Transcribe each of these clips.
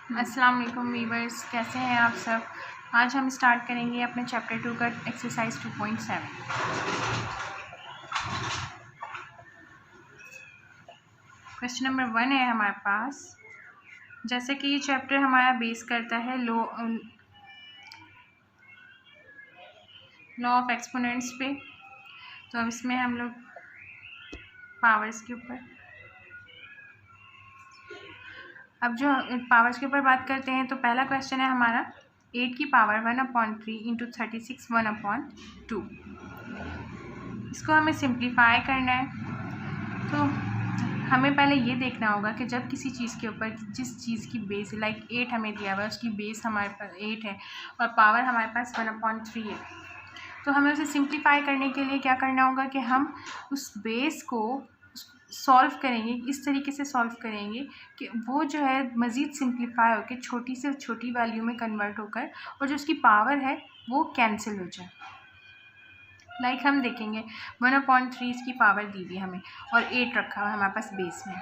अस्सलाम वालेकुम वीवर्स, कैसे हैं आप सब। आज हम स्टार्ट करेंगे अपने चैप्टर 2 का एक्सरसाइज 2.7। क्वेश्चन नंबर 1 है हमारे पास। जैसे कि ये चैप्टर हमारा बेस करता है लॉ ऑफ एक्सपोनेंट्स पे, तो अब इसमें हम लोग पावर्स के ऊपर बात करते हैं। तो पहला क्वेश्चन है हमारा 8 की पावर 1/3 इंटू 36 1/2। इसको हमें सिंप्लीफाई करना है। तो हमें पहले ये देखना होगा कि जब किसी चीज़ के ऊपर जिस चीज़ की बेस लाइक 8 हमें दिया हुआ है, उसकी बेस हमारे पास 8 है और पावर हमारे पास 1/3 है, तो हमें उसे सिंप्लीफाई करने के लिए क्या करना होगा कि हम उस बेस को सॉल्व करेंगे। इस तरीके से सॉल्व करेंगे कि वो जो है मज़ीद सिंप्लीफाई होकर छोटी से छोटी वैल्यू में कन्वर्ट होकर और जो उसकी पावर है वो कैंसिल हो जाए। लाइक हम देखेंगे 1/3 इसकी पावर दी हुई हमें और 8 रखा हुआ है हमारे पास बेस में।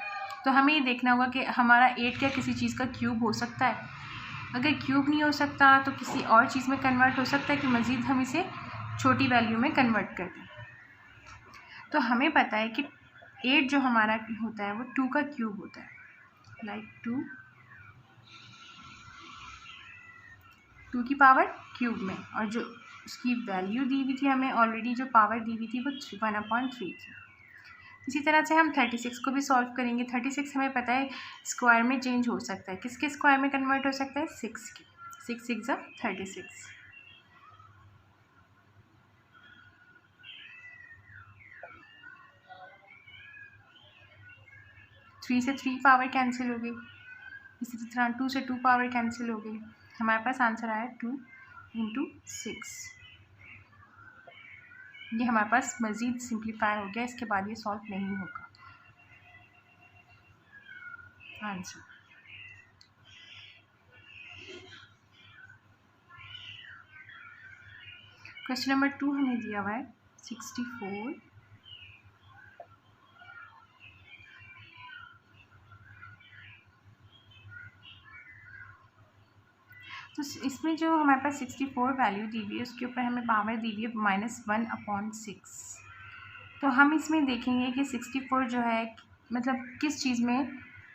तो हमें ये देखना होगा कि हमारा 8 क्या किसी चीज़ का क्यूब हो सकता है। अगर क्यूब नहीं हो सकता तो किसी और चीज़ में कन्वर्ट हो सकता है कि मज़ीद हम इसे छोटी वैल्यू में कन्वर्ट कर दें। तो हमें पता है कि 8 जो हमारा होता है वो 2 का क्यूब होता है। लाइक 2 की पावर क्यूब में, और जो उसकी वैल्यू दी हुई थी हमें ऑलरेडी, जो पावर दी हुई थी वो 1/3 थी। इसी तरह से हम 36 को भी सॉल्व करेंगे। 36 हमें पता है स्क्वायर में चेंज हो सकता है। किसके स्क्वायर में कन्वर्ट हो सकता है? 6 के। 6 6 36। थ्री से 3 पावर कैंसिल हो गई। इसी तरह 2 से 2 पावर कैंसिल हो गई। हमारे पास आंसर आया 2 इंटू 6। ये हमारे पास मज़ीद सिंप्लीफाई हो गया। इसके बाद ये सॉल्व नहीं होगा आंसर। क्वेश्चन नंबर 2 हमें दिया हुआ है 64। तो इसमें जो हमारे पास 64 वैल्यू दी हुई है उसके ऊपर हमें पावर दी हुई है -1/6। तो हम इसमें देखेंगे कि 64 जो है मतलब किस चीज़ में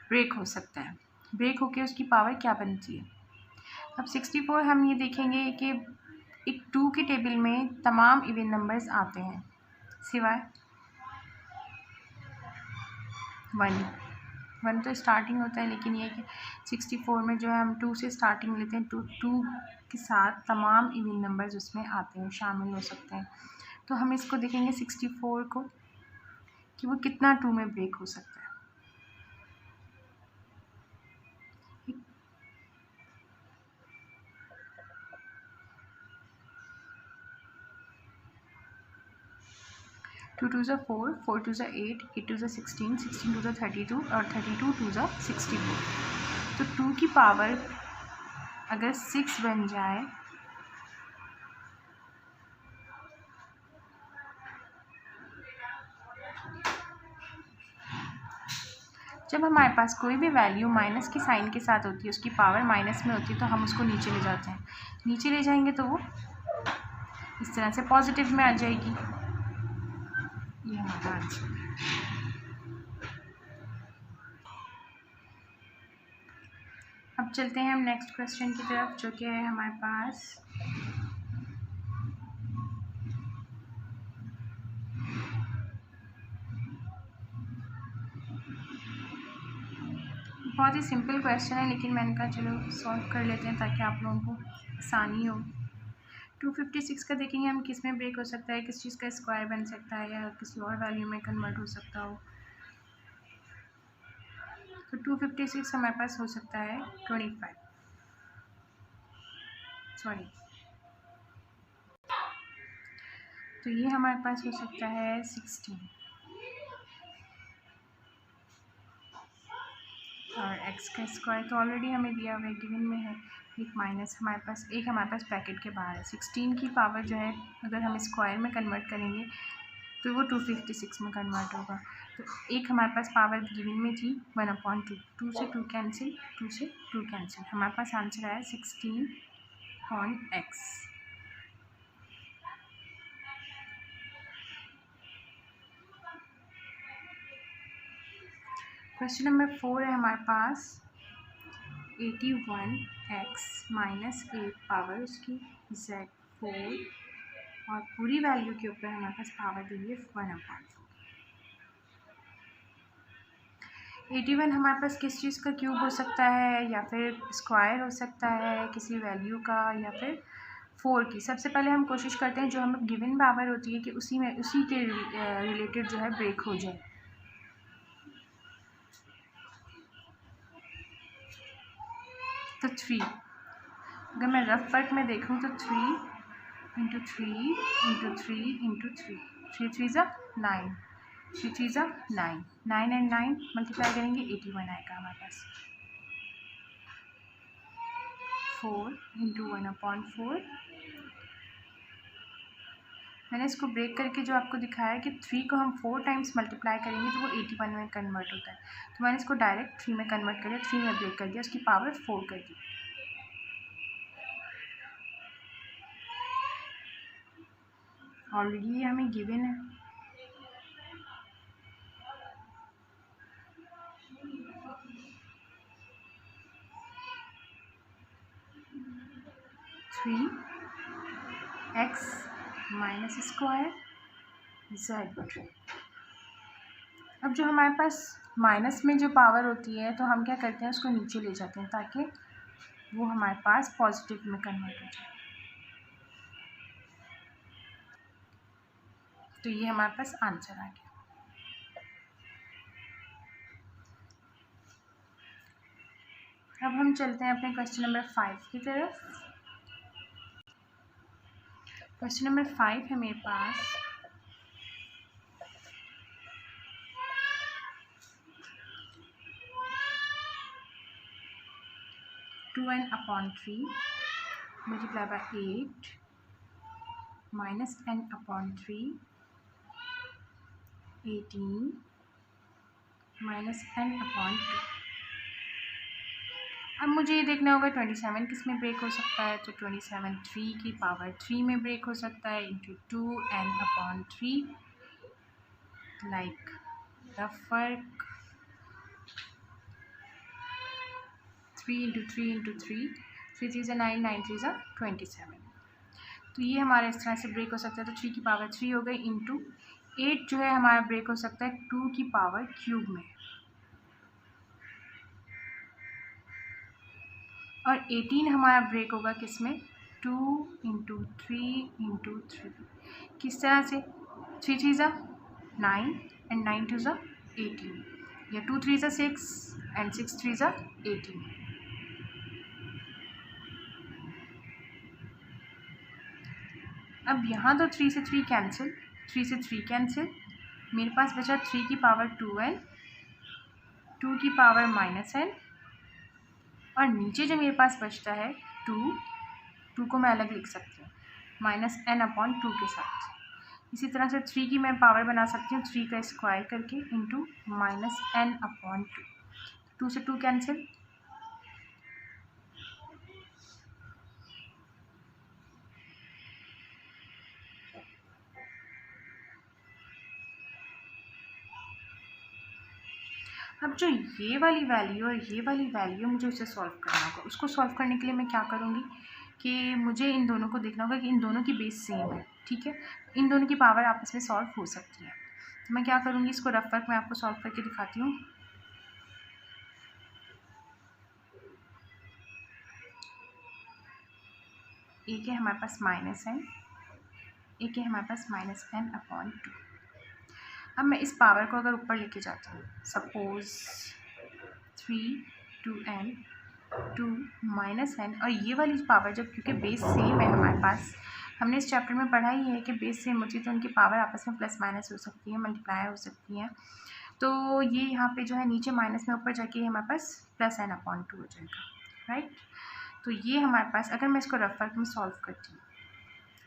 ब्रेक हो सकता है, ब्रेक होके उसकी पावर क्या बनती है। अब 64 हम ये देखेंगे कि एक 2 के टेबल में तमाम इवन नंबर्स आते हैं सिवाय 1 तो स्टार्टिंग होता है, लेकिन ये कि 64 में जो है हम 2 से स्टार्टिंग लेते हैं। 2 के साथ तमाम इवन नंबर्स उसमें आते हैं, शामिल हो सकते हैं। तो हम इसको देखेंगे 64 को कि वो कितना 2 में ब्रेक हो सकता है। टू 2 ज़ा 4, 4 2 ज़ा 8, 8 2 ज़ा 16, 16 2 ज़ा 32 और 32 2 ज़ा 64। तो 2 की पावर अगर 6 बन जाए जब हमारे पास कोई भी वैल्यू माइनस की साइन के साथ होती है, उसकी पावर माइनस में होती है, तो हम उसको नीचे ले जाते हैं। नीचे ले जाएंगे तो वो इस तरह से पॉजिटिव में आ जाएगी। ये हमारा आंसर है। अब चलते हैं हम नेक्स्ट क्वेश्चन की तरफ, जो कि है हमारे पास बहुत ही सिंपल क्वेश्चन है, लेकिन मैंने कहा चलो सॉल्व कर लेते हैं ताकि आप लोगों को आसानी हो। 256 का देखेंगे हम किस में ब्रेक हो सकता है, किस चीज़ का स्क्वायर बन सकता है या किसी और वैल्यू में कन्वर्ट हो सकता हो। तो 256 हमारे पास हो सकता है 25, सॉरी, तो ये हमारे पास हो सकता है 16 और x का स्क्वायर तो ऑलरेडी हमें दिया हुआ है, गिवन में है। एक माइनस हमारे पास ब्रैकेट के बाहर है। 16 की पावर जो है अगर हम स्क्वायर में कन्वर्ट करेंगे तो वो 256 में कन्वर्ट होगा। तो एक हमारे पास पावर गिवन में थी 1/2, 2 से 2 कैंसिल, 2 से 2 कैंसिल, हमारे पास आंसर आया 16/x। क्वेश्चन नंबर 4 है हमारे पास 81x माइनस 8 पावर उसकी z4 और पूरी वैल्यू के ऊपर हमारे पास पावर दी है 1/4। 81 हमारे पास किस चीज़ का क्यूब हो सकता है, या फिर स्क्वायर हो सकता है किसी वैल्यू का, या फिर 4 की। सबसे पहले हम कोशिश करते हैं जो हमें गिवन पावर होती है कि उसी के रिलेटेड जो है ब्रेक हो जाए। तो 3, अगर मैं रफ वर्क में देखूँ तो 3 इंटू 3 इंटू 3 इंटू 3, 3 3 ज़ा 9, 3 3 ज़ा 9, 9 एंड 9 मल्टीप्लाई करेंगे 81 आएगा हमारे पास। 4 इंटू 1/4, मैंने इसको ब्रेक करके जो आपको दिखाया है कि 3 को हम 4 टाइम्स मल्टीप्लाई करेंगे तो वो 81 में कन्वर्ट होता है, तो मैंने इसको डायरेक्ट 3 में कन्वर्ट कर दिया, 3 में ब्रेक कर दिया, उसकी पावर 4 कर दी। ऑलरेडी ये हमें गिवन है। Three x minus square z। अब जो हमारे पास माइनस में जो पावर होती है तो हम क्या करते हैं उसको नीचे ले जाते हैं ताकि वो हमारे पास पॉजिटिव में कन्वर्ट हो जाए। तो ये हमारे पास आंसर आ गया। अब हम चलते हैं अपने क्वेश्चन नंबर 5 की तरफ। क्वेश्चन नंबर 5 है मेरे पास 2n/3 multiply by 8 minus n/3 18 minus n/2। अब मुझे ये देखना होगा 27 किस में ब्रेक हो सकता है, तो 27 3 की पावर 3 में ब्रेक हो सकता है into 2n/3 like rough work 3 into 3 into 3, 3 3 ज़ा 9, 9 3 ज़ा 27। तो ये हमारा इस तरह से ब्रेक हो सकता है, तो 3 की पावर 3 हो गई इंटू 8 जो है हमारा ब्रेक हो सकता है 2 की पावर क्यूब में, और 18 हमारा ब्रेक होगा किस में 2 इंटू 3 इंटू 3। किस तरह से 3 3 ज़ा 9 एंड 9 2 ज़ा 18, या 2 3 ज़ा 6 एंड 6 3 ज़ा 18। अब यहाँ तो 3 से 3 कैंसिल, 3 से 3 कैंसिल, मेरे पास बचा 3 की पावर 2n, 2 की पावर -n, और नीचे जो मेरे पास बचता है 2 को मैं अलग लिख सकती हूँ -n/2 के साथ। इसी तरह से 3 की मैं पावर बना सकती हूँ 3 का स्क्वायर करके इंटू -n/2, 2 से 2 कैंसिल, अब जो ये वाली वैल्यू और ये वाली वैल्यू मुझे उसे सॉल्व करना होगा। उसको सॉल्व करने के लिए मैं क्या करूँगी कि मुझे इन दोनों को देखना होगा कि इन दोनों की बेस सेम है, ठीक है, इन दोनों की पावर आपस में सॉल्व हो सकती है। तो मैं क्या करूँगी, इसको रफ वर्क में आपको सॉल्व करके दिखाती हूँ। एक है हमारे पास -n, एक है हमारे पास -n/2। अब मैं इस पावर को अगर ऊपर लेके जाती हूँ, सपोज 3 2n 2 -n, और ये वाली पावर जब क्योंकि बेस सेम है हमारे पास, हमने इस चैप्टर में पढ़ा ही है कि बेस सेम होती है तो उनकी पावर आपस में प्लस माइनस हो सकती है, मल्टीप्लाई हो सकती है। तो ये यहाँ पे जो है नीचे माइनस में ऊपर जाके हमारे पास +n/2 हो जाएगा, राइट। तो ये हमारे पास, अगर मैं इसको रफ वर्क में सॉल्व करती हूँ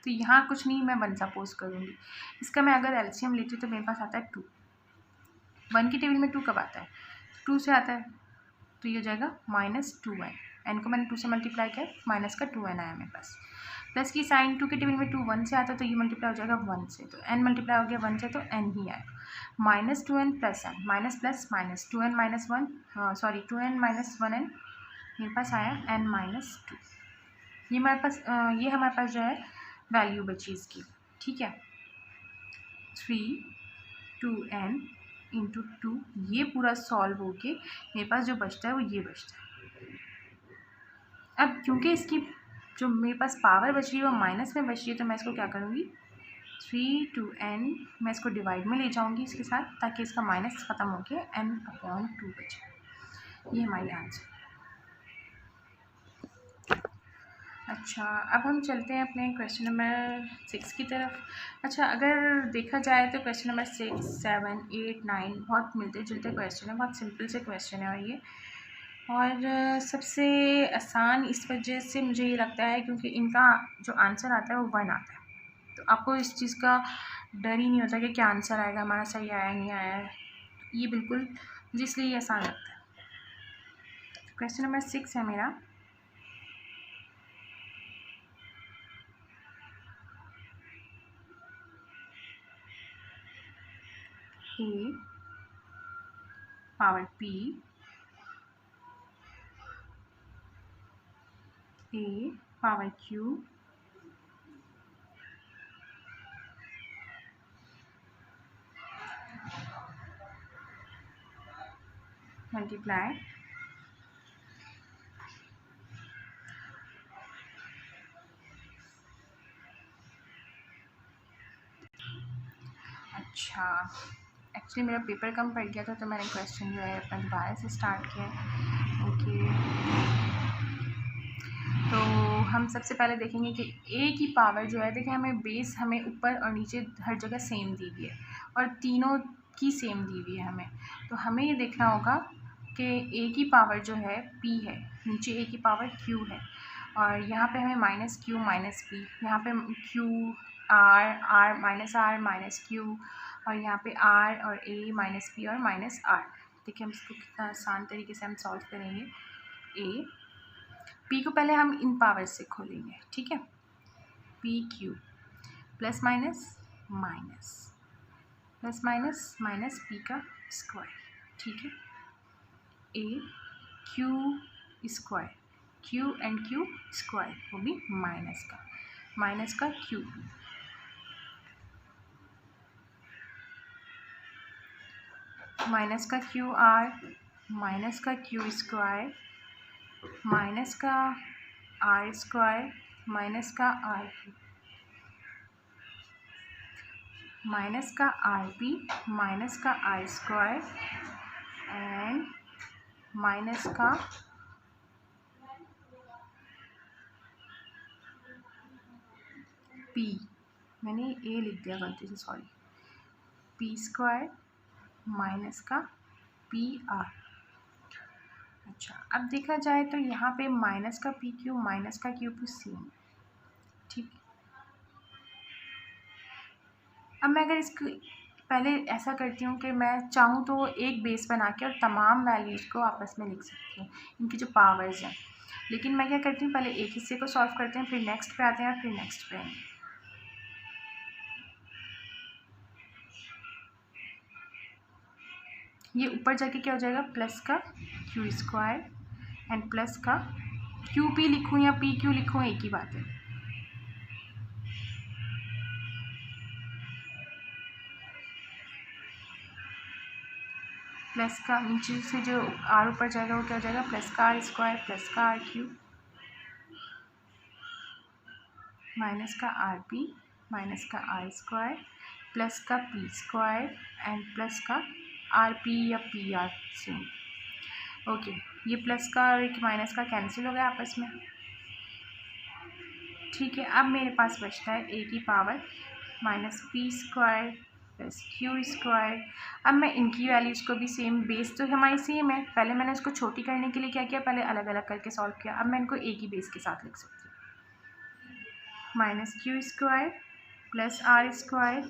तो यहाँ कुछ नहीं, मैं 1 सपोज करूँगी। इसका मैं अगर एलसीएम लेती हूँ तो मेरे पास आता है 2, 1 की टेबल में 2 कब आता है? 2 से आता है, तो ये हो जाएगा -2n। n को मैंने 2 से मल्टीप्लाई किया, माइनस का 2n आया मेरे पास। प्लस की साइन 2 की टेबल में 2 1 से आता है, तो ये मल्टीप्लाई हो जाएगा 1 से, तो n मल्टीप्लाई हो गया 1 से, तो n ही आएगा। -2n plus n, minus plus minus, 2n minus 1, sorry 2n minus 1n, मेरे पास आया n माइनस 2। ये हमारे पास जो है वैल्यू बची इसकी, ठीक है। 3/2n इंटू 2, ये पूरा सॉल्व होके मेरे पास जो बचता है वो ये बचता है। अब क्योंकि इसकी जो मेरे पास पावर बच रही है वो माइनस में बच रही है, तो मैं इसको क्या करूँगी, 3/2n, मैं इसको डिवाइड में ले जाऊँगी इसके साथ, ताकि इसका माइनस ख़त्म होके n/2 बचे। ये हमारी आंसर। अच्छा, अब हम चलते हैं अपने क्वेश्चन नंबर 6 की तरफ। अच्छा, अगर देखा जाए तो क्वेश्चन नंबर 6, 7, 8, 9 बहुत मिलते जुलते क्वेश्चन है, बहुत सिंपल से क्वेश्चन है, और ये और सबसे आसान इस वजह से मुझे ये लगता है क्योंकि इनका जो आंसर आता है वो 1 आता है, तो आपको इस चीज़ का डर ही नहीं होता कि क्या आंसर आएगा, हमारा सही आया नहीं आया है। ये बिल्कुल मुझे इसलिए ये आसान लगता है। क्वेश्चन नंबर 6 है मेरा, a power p, a power q, multiply अच्छा, एक्चुअली मेरा पेपर कम पड़ गया था, तो मैंने क्वेश्चन जो है अपना दोबारा से स्टार्ट किया। ओके, तो हम सबसे पहले देखेंगे कि a की पावर जो है, देखिए हमें बेस हमें ऊपर और नीचे हर जगह सेम दी हुई है, और तीनों की सेम दी हुई है हमें, तो हमें ये देखना होगा कि a की पावर जो है p है, नीचे a की पावर q है, और यहाँ पे हमें -q माइनस p, यहाँ पे q r माइनस q, और यहाँ पे r और a माइनस p और माइनस r। देखिए हम इसको कितना आसान तरीके से हम सॉल्व करेंगे। a p को पहले हम इन पावर से खोलेंगे, ठीक है, p q plus minus minus plus minus minus p का स्क्वायर, ठीक है, a q square, q and q square, वो भी माइनस का q, माइनस का क्यू आर, माइनस का क्यू स्क्वायर, माइनस का आर स्क्वायर, माइनस का आर पी, माइनस का आर पी, माइनस का आर स्क्वायर, एंड माइनस का पी, मैंने ए लिख दिया गलती से, सॉरी, पी स्क्वायर माइनस का पी आर। अच्छा, अब देखा जाए तो यहाँ पे माइनस का पी क्यू माइनस का क्यू पी सेम, ठीक। अब मैं अगर इसको पहले ऐसा करती हूँ कि मैं चाहूँ तो एक बेस बना के और तमाम वैल्यूज़ को आपस में लिख सकती हूँ, इनकी जो पावर्स हैं, लेकिन मैं क्या करती हूँ, पहले एक हिस्से को सॉल्व करते हैं, फिर नेक्स्ट पे आते हैं, फिर नेक्स्ट पे आएंगे। ये ऊपर जाके क्या हो जाएगा, प्लस का क्यू स्क्वायर एंड प्लस का क्यू पी लिखूँ या पी क्यू लिखूँ, एक ही बात है, प्लस का नीचे से जो आर ऊपर जाएगा वो क्या हो जाएगा, प्लस का आर स्क्वायर प्लस का आर क्यू, माइनस का आर पी माइनस का आर स्क्वायर प्लस का पी स्क्वायर एंड प्लस का आर पी या पी आर सेम। ओके, ये प्लस का और एक माइनस का कैंसिल हो गया आपस में, ठीक है। अब मेरे पास बचता है ए की power minus P square plus Q square. अब मैं इनकी वैल्यूज़ को भी सेम, बेस तो हमारी सेम है, पहले मैंने इसको छोटी करने के लिए क्या किया, पहले अलग अलग करके सॉल्व किया, अब मैं इनको एक ही बेस के साथ लिख सकती हूँ, minus Q square plus R square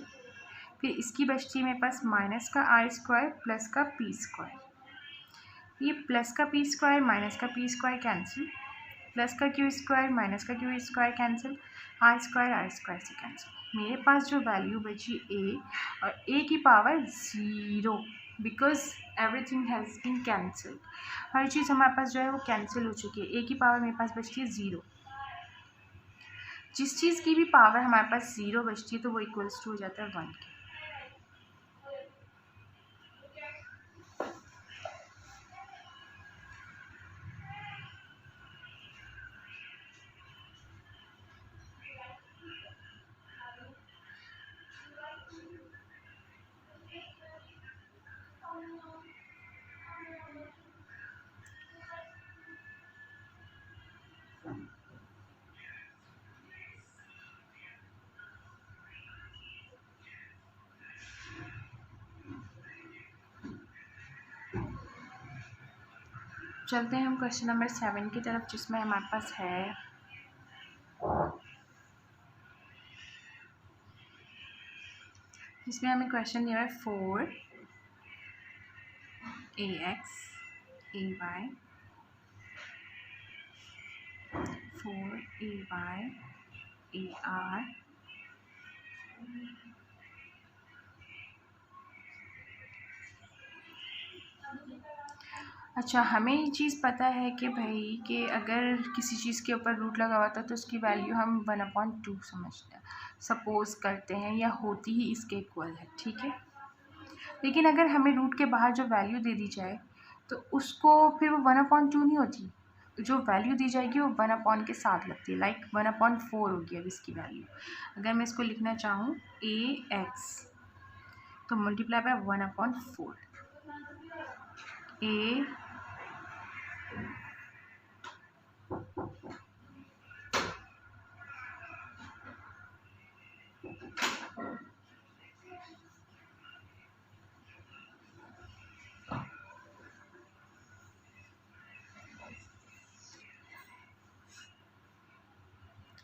फिर इसकी बचती है मेरे पास माइनस का आर स्क्वायर प्लस का पी स्क्वायर। ये प्लस का पी स्क्वायर माइनस का पी स्क्वायर कैंसिल, प्लस का क्यू स्क्वायर माइनस का Q square cancel, R square से कैंसिल। मेरे पास जो वैल्यू बची ए, और ए की power 0 because everything has been cancelled. हर चीज़ हमारे पास जो है वो कैंसिल हो चुकी है। ए की पावर मेरे पास बचती है 0। जिस चीज़ की भी पावर हमारे पास 0 बचती है तो वो इक्वल्स टू हो जाता है 1 के। चलते हैं हम क्वेश्चन नंबर 7 की तरफ, जिसमें हमारे पास है जिसमें हमें क्वेश्चन दिया है 4ax ay 4ay ar अच्छा, हमें ये चीज़ पता है कि भाई कि अगर किसी चीज़ के ऊपर रूट लगा हुआ था तो उसकी वैल्यू हम 1/2 समझते हैं, सपोज़ करते हैं, या होती ही इसके इक्वल है, ठीक है। लेकिन अगर हमें रूट के बाहर जो वैल्यू दे दी जाए तो उसको फिर वो 1/2 नहीं होती। जो वैल्यू दी जाएगी वो 1/, के साथ लगती है, लाइक 1/4 होगी अब इसकी वैल्यू। अगर मैं इसको लिखना चाहूँ ax तो मल्टीप्लाई बाय 1/4 a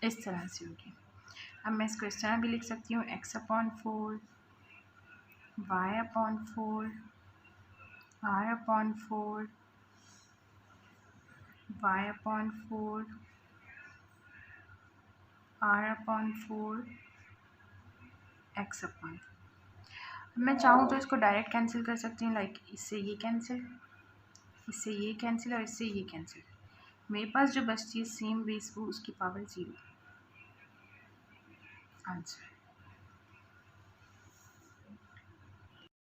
इस तरह से होगी। अब मैं इसको इस तरह भी लिख सकती हूँ x/4 y/4 r/4 y/4 r/4 x/4। मैं चाहूँ तो इसको डायरेक्ट कैंसिल कर सकती हूँ, लाइक इससे ये कैंसिल, इससे ये कैंसिल और इससे ये कैंसिल। मेरे पास जो बचती है सेम बेस वो उसकी पावर 0 आंसर।